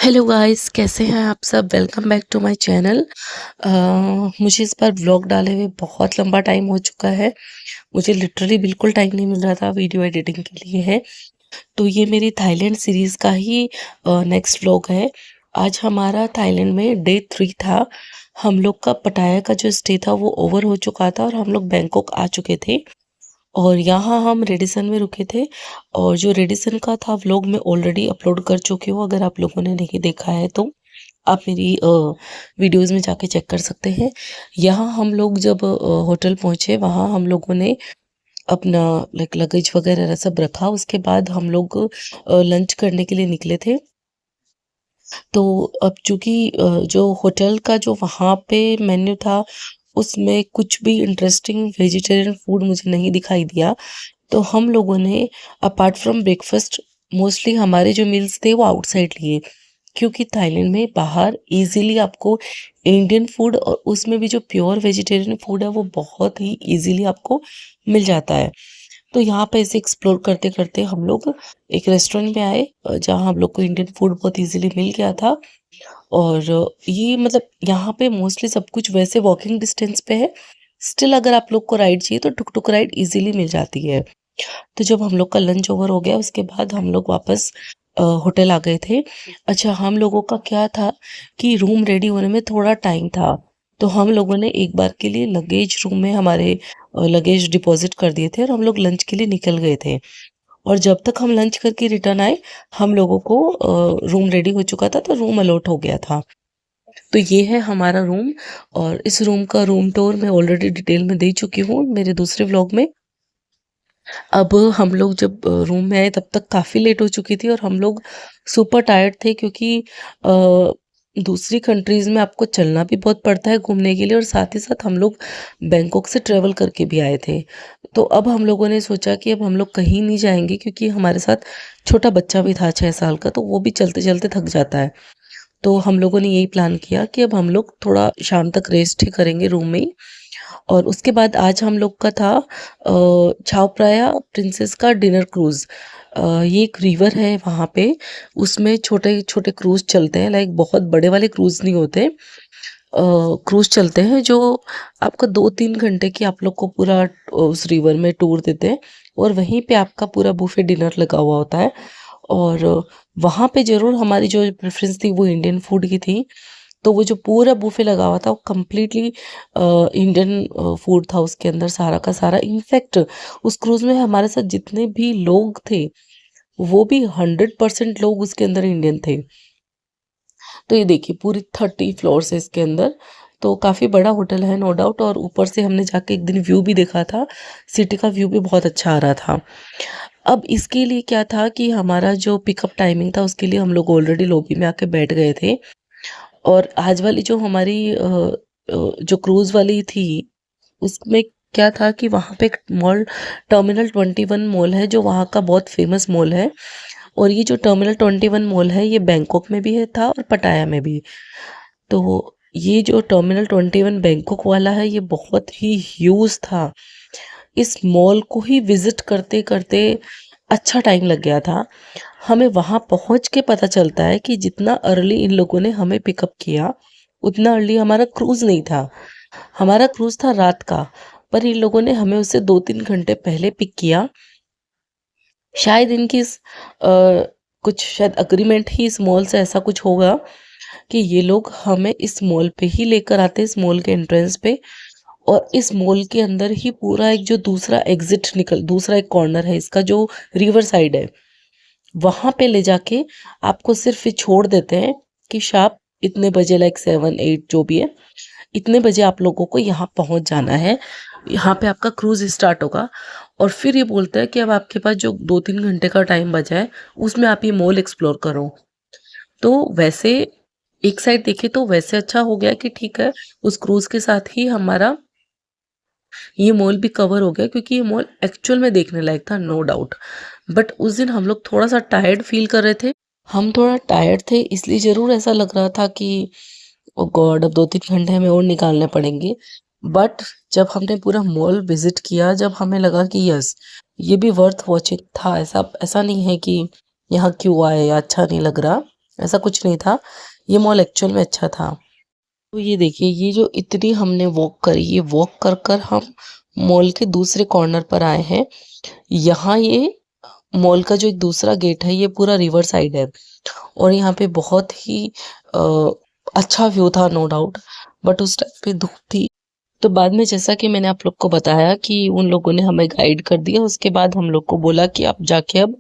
Hello guys, कैसे हैं आप सब। Welcome back to my channel. मुझे इस बार व्लॉग डाले हुए बहुत लंबा टाइम हो चुका है। मुझे लिटरली बिल्कुल टाइम नहीं मिल रहा था वीडियो एडिटिंग के लिए है। तो ये मेरी थाईलैंड सीरीज़ का ही नेक्स्ट व्लॉग है। आज हमारा थाईलैंड में डे 3 था। हम लोग का पटाया का जो स्टे था वो ओवर हो चुका था और हम लोग बैंकॉक आ चुके थे। और यहाँ हम रेडिसन में रुके थे। और जो रेडिसन का था व्लॉग मैं ऑलरेडी अपलोड कर चुकी हूँ। अगर आप लोगों ने नहीं देखा है तो आप मेरी वीडियोस में जाके चेक कर सकते हैं। यहाँ हम लोग जब होटल पहुँचे वहाँ हम लोगों ने अपना लाइक लगेज वगैरह सब रखा। उसके बाद हम लोग लंच करने के लिए निकले थे। तो अब चूँकि जो होटल का जो वहाँ पे मेन्यू था उसमें कुछ भी इंटरेस्टिंग वेजिटेरियन फूड मुझे नहीं दिखाई दिया। तो हम लोगों ने अपार्ट फ्रॉम ब्रेकफास्ट मोस्टली हमारे जो मील्स थे वो आउटसाइड लिए। क्योंकि थाईलैंड में बाहर इजीली आपको इंडियन फूड और उसमें भी जो प्योर वेजिटेरियन फूड है वो बहुत ही इजीली आपको मिल जाता है। तो यहाँ पे ऐसे एक्सप्लोर करते करते हम लोग एक रेस्टोरेंट में आए जहाँ हम लोग को इंडियन फूड बहुत इजीली मिल गया था। और ये मतलब यहाँ पे मोस्टली सब कुछ वैसे वॉकिंग डिस्टेंस पे है। स्टिल अगर आप लोग को राइड चाहिए तो टुक टुक राइड इजीली मिल जाती है। तो जब हम लोग का लंच ओवर हो गया उसके बाद हम लोग वापस होटल आ गए थे। अच्छा, हम लोगों का क्या था कि रूम रेडी होने में थोड़ा टाइम था। तो हम लोगों ने एक बार के लिए लगेज रूम में हमारे लगेज डिपॉजिट कर दिए थे और हम लोग लंच के लिए निकल गए थे। और जब तक हम लंच करके रिटर्न आए हम लोगों को रूम रेडी हो चुका था, तो रूम अलॉट हो गया था। तो ये है हमारा रूम। और इस रूम का रूम टूर मैं ऑलरेडी डिटेल में दे चुकी हूँ मेरे दूसरे व्लॉग में। अब हम लोग जब रूम में आए तब तक काफ़ी लेट हो चुकी थी और हम लोग सुपर टायर्ड थे क्योंकि दूसरी कंट्रीज़ में आपको चलना भी बहुत पड़ता है घूमने के लिए और साथ ही साथ हम लोग बैंकॉक से ट्रैवल करके भी आए थे। तो अब हम लोगों ने सोचा कि अब हम लोग कहीं नहीं जाएंगे क्योंकि हमारे साथ छोटा बच्चा भी था 6 साल का, तो वो भी चलते चलते थक जाता है। तो हम लोगों ने यही प्लान किया कि अब हम लोग थोड़ा शाम तक रेस्ट ही करेंगे रूम में ही। और उसके बाद आज हम लोग का था छाव प्राया प्रिंसेस का डिनर क्रूज़। ये एक रिवर है वहाँ पे। उसमें छोटे छोटे क्रूज़ चलते हैं, लाइक बहुत बड़े वाले क्रूज़ नहीं होते। क्रूज़ चलते हैं जो आपका 2-3 घंटे की आप लोग को पूरा उस रिवर में टूर देते हैं। और वहीं पे आपका पूरा बुफे डिनर लगा हुआ होता है। और वहाँ पे ज़रूर हमारी जो प्रेफ़रेंस थी वो इंडियन फूड की थी। तो वो जो पूरा बुफे लगा हुआ था वो कंप्लीटली इंडियन फूड था उसके अंदर सारा का सारा। इनफैक्ट उस क्रूज़ में हमारे साथ जितने भी लोग थे वो भी 100% लोग उसके अंदर इंडियन थे। तो ये देखिए पूरी 30 फ्लोर्स है इसके अंदर। तो काफ़ी बड़ा होटल है नो डाउट। और ऊपर से हमने जाके एक दिन व्यू भी देखा था। सिटी का व्यू भी बहुत अच्छा आ रहा था। अब इसके लिए क्या था कि हमारा जो पिकअप टाइमिंग था उसके लिए हम लोग ऑलरेडी लॉबी में आके बैठ गए थे। और आज वाली जो हमारी जो क्रूज़ वाली थी उसमें क्या था कि वहाँ पे एक मॉल टर्मिनल 21 मॉल है जो वहाँ का बहुत फेमस मॉल है। और ये जो टर्मिनल 21 मॉल है ये बैंकॉक में भी है था और पटाया में भी। तो ये जो टर्मिनल 21 बैंकॉक वाला है ये बहुत ही ह्यूज था। इस मॉल को ही विजिट करते करते अच्छा टाइम लग गया था। हमें वहाँ पहुँच के पता चलता है कि जितना अर्ली इन लोगों ने हमें पिकअप किया उतना अर्ली हमारा क्रूज़ नहीं था। हमारा क्रूज़ था रात का, पर इन लोगों ने हमें उससे 2-3 घंटे पहले पिक किया। शायद इनकी कुछ शायद एग्रीमेंट ही इस मॉल से ऐसा कुछ होगा कि ये लोग हमें इस मॉल पे ही लेकर आते हैं, इस मॉल के एंट्रेंस पे। और इस मॉल के अंदर ही पूरा एक जो दूसरा एक कॉर्नर है इसका जो रिवर साइड है, वहाँ पे ले जाके आपको सिर्फ ये छोड़ देते हैं कि शार्प इतने बजे लाइक 7-8 जो भी है, इतने बजे आप लोगों को यहाँ पहुँच जाना है। यहाँ पे आपका क्रूज़ स्टार्ट होगा। और फिर ये बोलता है कि अब आपके पास जो 2-3 घंटे का टाइम बचा है उसमें आप ये मॉल एक्सप्लोर करो। तो वैसे एक साइड देखें तो वैसे अच्छा हो गया कि ठीक है, उस क्रूज़ के साथ ही हमारा ये मॉल भी कवर हो गया क्योंकि ये मॉल एक्चुअल में देखने लायक था नो डाउट। बट उस दिन हम लोग थोड़ा-सा टायर्ड फ़ील कर रहे थे। हम थोड़ा टायर्ड थे इसलिए ज़रूर ऐसा लग रहा था कि ओह गॉड! अब 2-3 घंटे हमें और निकालने पड़ेंगे। बट जब हमने पूरा मॉल विज़िट किया, जब हमें लगा कि यस, ये भी वर्थ वॉचिंग था। ऐसा ऐसा नहीं है कि यहाँ क्यों आए या अच्छा नहीं लग रहा। ऐसा कुछ नहीं था, ये मॉल एक्चुअल में अच्छा था। तो ये देखिए, ये जो इतनी हमने वॉक करी, ये वॉक कर कर हम मॉल के दूसरे कॉर्नर पर आए हैं। यहाँ ये मॉल का जो एक दूसरा गेट है, ये पूरा रिवर साइड है और यहाँ पे बहुत ही अ, अच्छा व्यू था, नो डाउट। बट उस टाइम पे धूप थी। तो बाद में जैसा कि मैंने आप लोग को बताया कि उन लोगों ने हमें गाइड कर दिया, उसके बाद हम लोग को बोला कि आप जाके अब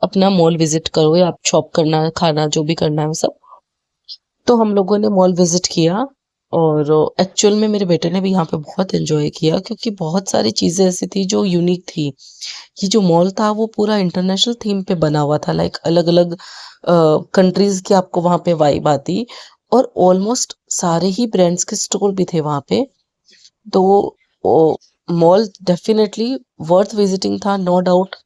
अपना मॉल विजिट करो या आप शॉप करना, खाना, जो भी करना है वो सब। तो हम लोगों ने मॉल विजिट किया और एक्चुअल में मेरे बेटे ने भी यहाँ पे बहुत एंजॉय किया, क्योंकि बहुत सारी चीज़ें ऐसी थी जो यूनिक थी। ये जो मॉल था वो पूरा इंटरनेशनल थीम पे बना हुआ था, लाइक अलग अलग कंट्रीज की आपको वहाँ पे वाइब आती, और ऑलमोस्ट सारे ही ब्रांड्स के स्टोर भी थे वहाँ पे। तो मॉल डेफिनेटली वर्थ विजिटिंग था, नो डाउट।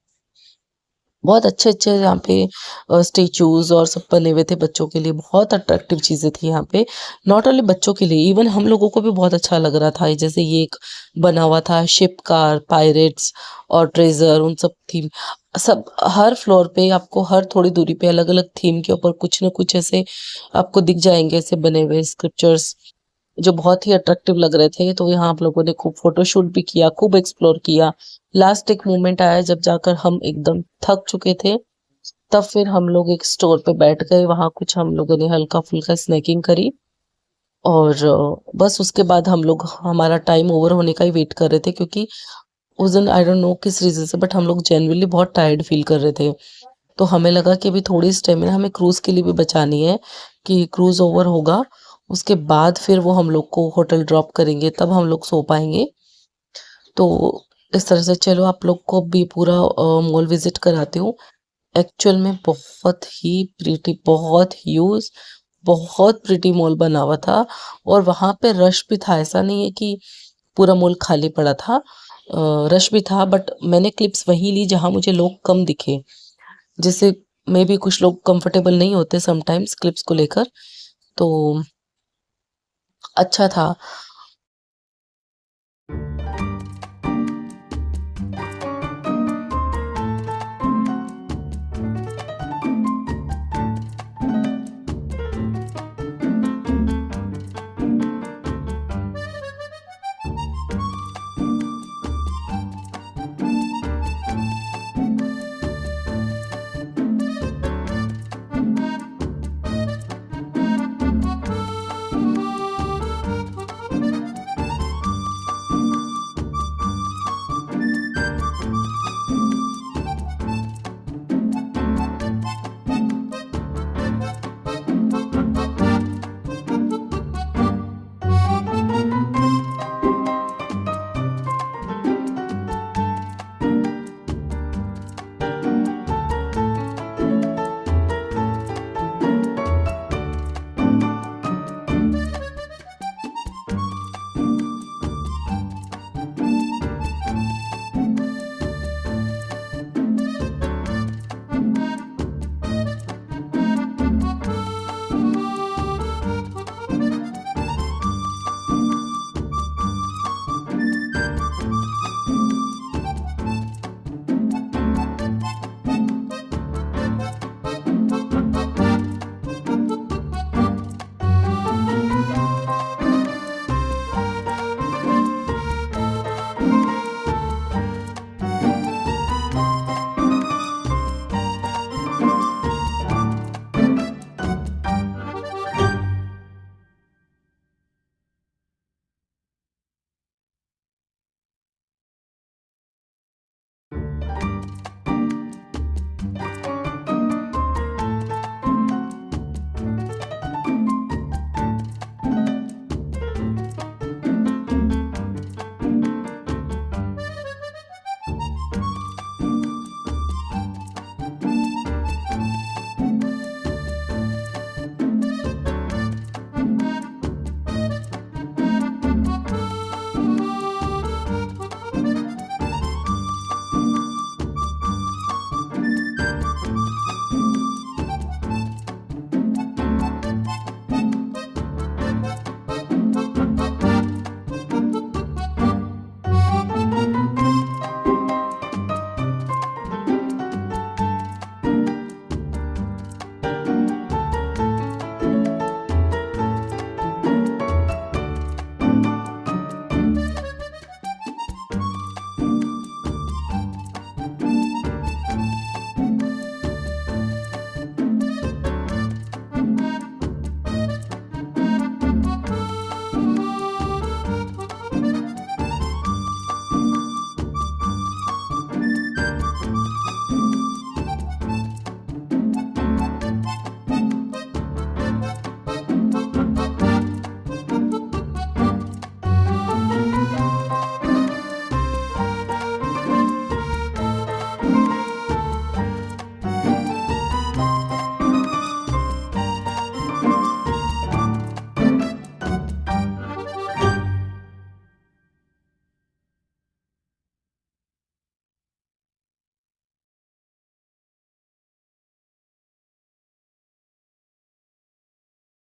बहुत अच्छे अच्छे यहाँ पे स्टेचूज और सब बने हुए थे बच्चों के लिए, बहुत अट्रैक्टिव चीज़ें थी यहाँ पे। नॉट ओनली बच्चों के लिए, इवन हम लोगों को भी बहुत अच्छा लग रहा था। जैसे ये एक बना हुआ था शिप कार, पायरेट्स और ट्रेजर, उन सब थीम। सब हर फ्लोर पे आपको हर थोड़ी दूरी पे अलग अलग थीम के ऊपर कुछ ना कुछ ऐसे आपको दिख जाएंगे, ऐसे बने हुए स्क्रिप्चर्स जो बहुत ही अट्रैक्टिव लग रहे थे। तो यहाँ आप लोगों ने खूब फोटोशूट भी किया, खूब एक्सप्लोर किया। लास्ट एक मोमेंट आया जब जाकर हम एकदम थक चुके थे, तब फिर हम लोग एक स्टोर पे बैठ गए, वहां कुछ हम लोगों ने हल्का फुल्का स्नैकिंग करी और बस उसके बाद हम लोग हमारा टाइम ओवर होने का ही वेट कर रहे थे, क्योंकि उस दिन आई डोंट नो किस रीजन से, बट हम लोग जेन्युइनली बहुत टायर्ड फील कर रहे थे। तो हमें लगा कि अभी थोड़ी स्टेमिना हमें क्रूज के लिए भी बचानी है, कि क्रूज ओवर होगा उसके बाद फिर वो हम लोग को होटल ड्रॉप करेंगे, तब हम लोग सो पाएंगे। तो इस तरह से चलो आप लोग को भी पूरा मॉल विजिट कराती हूँ। एक्चुअल में बहुत ही प्रीटी, बहुत ह्यूज, बहुत प्रीटी मॉल बना हुआ था और वहाँ पे रश भी था। ऐसा नहीं है कि पूरा मॉल खाली पड़ा था, रश भी था। बट मैंने क्लिप्स वहीं ली जहाँ मुझे लोग कम दिखे, जैसे मे भी कुछ लोग कंफर्टेबल नहीं होते समटाइम्स क्लिप्स को लेकर। तो अच्छा था।